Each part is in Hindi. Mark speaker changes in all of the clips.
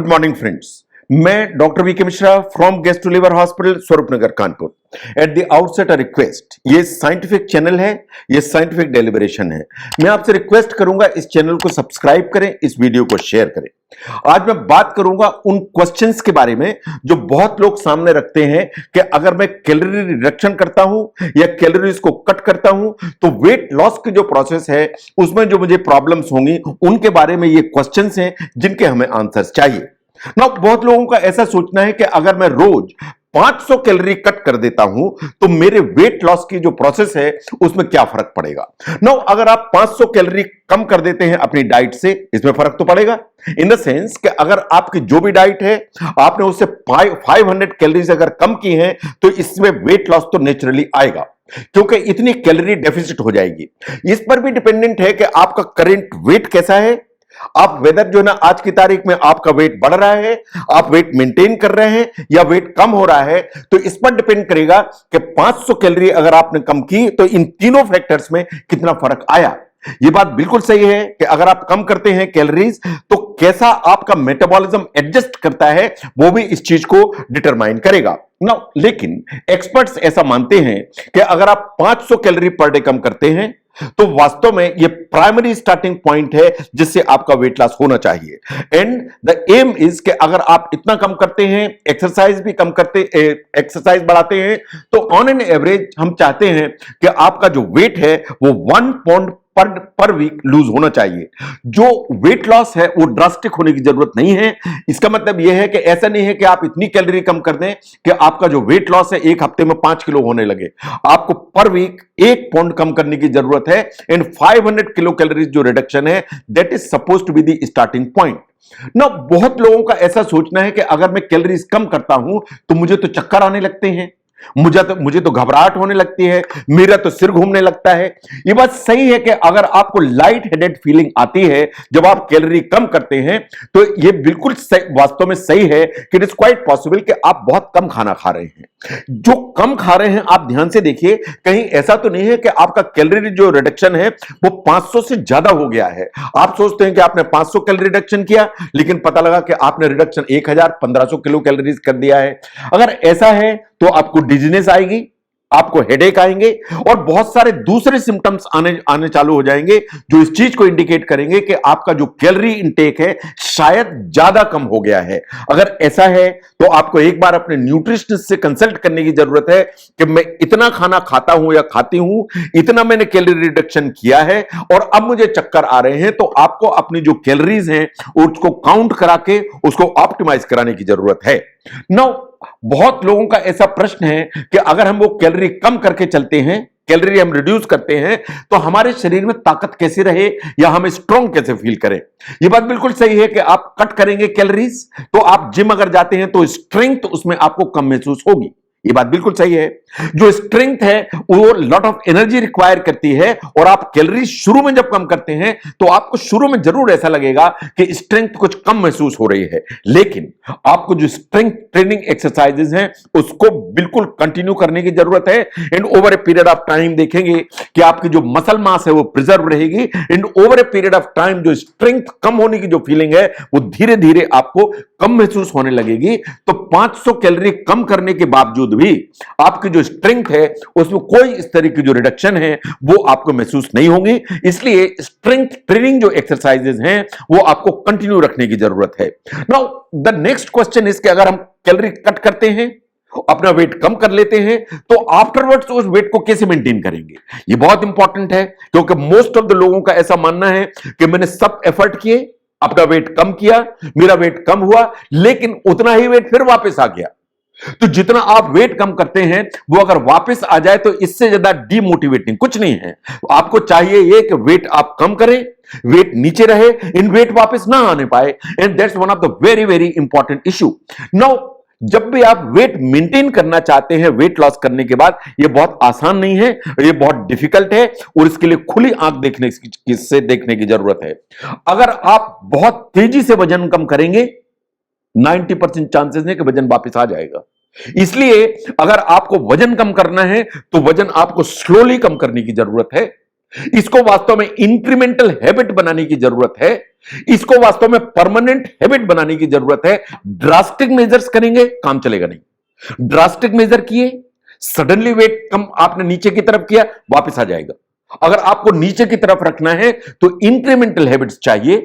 Speaker 1: Good morning friends. मैं doctor VK Mishra from gastro liver hospital Swaroopnagar Kanpur. At the outset a request, ये साइंटिफिक चैनल है, ये साइंटिफिक डेलिब्रेशन है। मैं आपसे रिक्वेस्ट करूंगा इस चैनल को सब्सक्राइब करें, इस वीडियो को शेयर करें। आज मैं बात करूंगा उन क्वेश्चंस के बारे में जो बहुत लोग सामने रखते हैं कि अगर मैं कैलोरी रिडक्शन करता हूं या कैलोरीज को कट करता हूं तो वेट लॉस की जो प्रोसेस है उसमें जो मुझे प्रॉब्लम्स होंगी, उनके बारे में ये क्वेश्चंस हैं जिनके हमें आंसर्स चाहिए ना। बहुत लोगों का ऐसा सोचना है कि अगर मैं रोज 500 कैलोरी कट कर देता हूं तो मेरे वेट लॉस की जो प्रोसेस है उसमें क्या फर्क पड़ेगा। नो, अगर आप 500 कैलोरी कम कर देते हैं अपनी डाइट से, इसमें फर्क तो पड़ेगा इन द सेंस कि अगर आपकी जो भी डाइट है आपने उससे 500 कैलोरीज अगर कम की हैं तो इसमें वेट लॉस तो नेचुरली आएगा, क्योंकि इतनी कैलोरी डेफिसिट हो जाएगी। इस पर भी डिपेंडेंट है कि आपका करंट वेट कैसा है। आप वेदर जो है ना, आज की तारीख में आपका वेट बढ़ रहा है, आप वेट मेंटेन कर रहे हैं या वेट कम हो रहा है, तो इस पर डिपेंड करेगा कि 500 कैलोरी अगर आपने कम की तो इन तीनों फैक्टर्स में कितना फर्क आया। यह बात बिल्कुल सही है कि अगर आप कम करते हैं कैलोरीज तो कैसा आपका मेटाबॉलिज्म एडजस्ट करता है वो भी इस चीज को डिटरमाइन करेगा ना। लेकिन एक्सपर्ट्स ऐसा मानते हैं कि अगर आप 500 कैलोरी पर डे कम करते हैं तो वास्तव में यह प्राइमरी स्टार्टिंग पॉइंट है जिससे आपका वेट लॉस होना चाहिए। एंड द एम इज कि अगर आप इतना कम करते हैं, एक्सरसाइज भी कम करते, एक्सरसाइज बढ़ाते हैं, तो ऑन एन एवरेज हम चाहते हैं कि आपका जो वेट है वो 1 पाउंड पर वीक लूज होना चाहिए। जो वेट लॉस है वो ड्रास्टिक होने की जरूरत नहीं है। इसका मतलब यह है कि ऐसा नहीं है कि आप इतनी कैलोरी कम कर दें कि आपका जो वेट लॉस है एक हफ्ते में 5 किलो होने लगे। आपको पर वीक 1 पाउंड कम करने की जरूरत है। एंड 500 किलो कैलोरीज जो रिडक्शन है that is suppose to be the starting point ना। बहुत लोगों का ऐसा सोचना है कि अगर मैं कैलोरीज कम करता हूं तो मुझे तो चक्कर आने लगते हैं, मुझे तो घबराहट होने लगती है, मेरा तो सिर घूमने लगता है। यह बात सही है कि अगर आपको लाइट हेडेड फीलिंग आती है जब आप कैलोरी कम करते हैं तो यह बिल्कुल वास्तव में सही है कि इट इज क्वाइट पॉसिबल कि आप बहुत कम खाना खा रहे हैं। जो कम खा रहे हैं आप ध्यान से देखिए, कहीं ऐसा तो नहीं है कि आपका कैलोरी जो रिडक्शन है वो 500 से ज्यादा हो गया है। आप सोचते हैं कि आपने 500 कैलोरी रिडक्शन किया लेकिन पता लगा कि आपने रिडक्शन 1500 किलो कैलोरीज कर दिया है। अगर ऐसा है तो आपको डिजीनेस आएगी, आपको हेडेक आएंगे और बहुत सारे दूसरे सिम्टम्स आने चालू हो जाएंगे जो इस चीज को इंडिकेट करेंगे कि आपका जो कैलोरी इंटेक है शायद ज्यादा कम हो गया है। अगर ऐसा है तो आपको एक बार अपने न्यूट्रिशनिस्ट से कंसल्ट करने की जरूरत है कि मैं इतना खाना खाता हूं या खाती हूं, इतना मैंने कैलोरी रिडक्शन किया है और अब मुझे चक्कर आ रहे हैं, तो आपको अपनी जो कैलोरीज हैं उसको काउंट करा के उसको ऑप्टिमाइज कराने की जरूरत है। नाउ बहुत लोगों का ऐसा प्रश्न है कि अगर हम वो कैलोरी कम करके चलते हैं, कैलोरी हम रिड्यूस करते हैं, तो हमारे शरीर में ताकत कैसे रहे या हम स्ट्रांग कैसे फील करें। यह बात बिल्कुल सही है कि आप कट करेंगे कैलोरीज तो आप जिम अगर जाते हैं तो स्ट्रेंथ उसमें आपको कम महसूस होगी। ये बात बिल्कुल सही है। जो स्ट्रेंथ है वो लॉट ऑफ एनर्जी रिक्वायर करती है और आप कैलोरी शुरू में जब कम करते हैं तो आपको शुरू में जरूर ऐसा लगेगा कि स्ट्रेंथ कुछ कम महसूस हो रही है, लेकिन आपको जो स्ट्रेंथ ट्रेनिंग एक्सरसाइजेज हैं उसको बिल्कुल कंटिन्यू करने की जरूरत है। And over a period of time देखेंगे कि आपकी जो मसल मास है वो प्रिजर्व रहेगी। And over a period of time जो स्ट्रेंथ कम होने की जो फीलिंग है वो धीरे धीरे आपको कम महसूस होने लगेगी। तो 500 कैलोरी कम करने के बावजूद भी आपकी जो स्ट्रेंथ है उसमें कोई इस तरह की जो रिडक्शन है वो आपको महसूस नहीं होगी। इसलिए स्ट्रेंथ ट्रेनिंग जो एक्सरसाइजेज हैं वो आपको कंटिन्यू रखने की जरूरत है। Now the next question is कि अगर हम कैलोरी कट करते हैं, अपना वेट कम कर लेते हैं, तो आफ्टरवर्ड्स उस वेट को कैसे मेंटेन करेंगे। ये बहुत इंपॉर्टेंट है क्योंकि मोस्ट ऑफ द लोगों का ऐसा मानना है कि मैंने सब एफर्ट किए, अपना वेट कम किया, मेरा वेट कम हुआ, लेकिन उतना ही वेट फिर वापस आ गया। तो जितना आप वेट कम करते हैं वो अगर वापस आ जाए तो इससे ज्यादा डीमोटिवेटिंग कुछ नहीं है। आपको चाहिए ये कि वेट आप कम करें, वेट नीचे रहे, इन वेट वापस ना आने पाए। And that's one of the very very important issue. Now जब भी आप वेट मेंटेन करना चाहते हैं वेट लॉस करने के बाद, यह बहुत आसान नहीं है, यह बहुत डिफिकल्ट है और इसके लिए खुली आंख देखने की जरूरत है। अगर आप बहुत तेजी से वजन कम करेंगे 90% चांसेस है कि वजन वापस आ जाएगा। इसलिए अगर आपको वजन कम करना है तो वजन आपको स्लोली कम करने की जरूरत है। इसको वास्तव में इंक्रीमेंटल हैबिट बनाने की जरूरत है, इसको वास्तव में परमानेंट हैबिट बनाने की जरूरत है। ड्रास्टिक मेजर्स करेंगे काम चलेगा नहीं। ड्रास्टिक मेजर किए, सडनली वेट कम आपने नीचे की तरफ किया, वापस आ जाएगा। अगर आपको नीचे की तरफ रखना है तो इंक्रीमेंटल हैबिट्स चाहिए,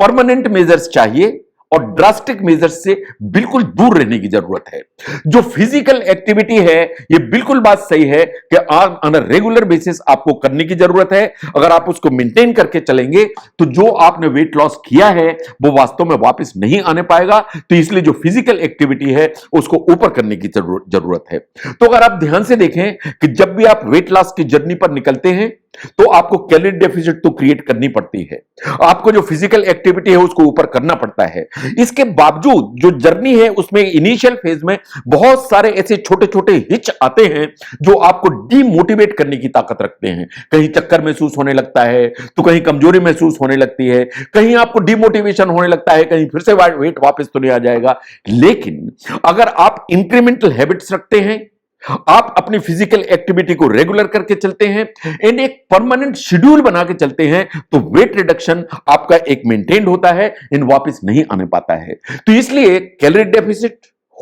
Speaker 1: परमानेंट मेजर्स चाहिए और ड्रास्टिक मेजर्स से बिल्कुल दूर रहने की जरूरत है। जो फिजिकल एक्टिविटी है, ये बिल्कुल बात सही है कि ऑन अ रेगुलर बेसिस आपको करने की जरूरत है। अगर आप उसको मेंटेन करके चलेंगे तो जो आपने वेट लॉस किया है वो वास्तव में वापस नहीं आने पाएगा। तो इसलिए जो फिजिकल एक्टिविटी है उसको ऊपर करने की जरूरत है। तो अगर आप ध्यान से देखें कि जब भी आप वेट लॉस की जर्नी पर निकलते हैं तो आपको कैलोरी डेफिसिट तो क्रिएट करनी पड़ती है, आपको जो फिजिकल एक्टिविटी है उसको ऊपर करना पड़ता है। इसके बावजूद जो जर्नी है उसमें इनिशियल फेज में बहुत सारे ऐसे छोटे छोटे हिच आते हैं जो आपको डीमोटिवेट करने की ताकत रखते हैं। कहीं चक्कर महसूस होने लगता है तो कहीं कमजोरी महसूस होने लगती है, कहीं आपको डीमोटिवेशन होने लगता है, कहीं फिर से वेट वापस तो नहीं आ जाएगा। लेकिन अगर आप इंक्रीमेंटल हैबिट्स रखते हैं, आप अपनी फिजिकल एक्टिविटी को रेगुलर करके चलते हैं एंड एक परमानेंट शेड्यूल बना के चलते हैं तो वेट रिडक्शन आपका एक मेंटेन्ड होता है, इन वापस नहीं आने पाता है। तो इसलिए कैलोरी डेफिसिट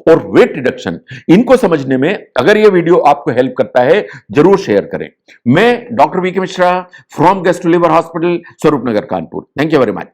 Speaker 1: और वेट रिडक्शन, इनको समझने में अगर यह वीडियो आपको हेल्प करता है जरूर शेयर करें। मैं doctor VK Mishra from gastro liver hospital, Swaroop Nagar, Kanpur. Thank you very much.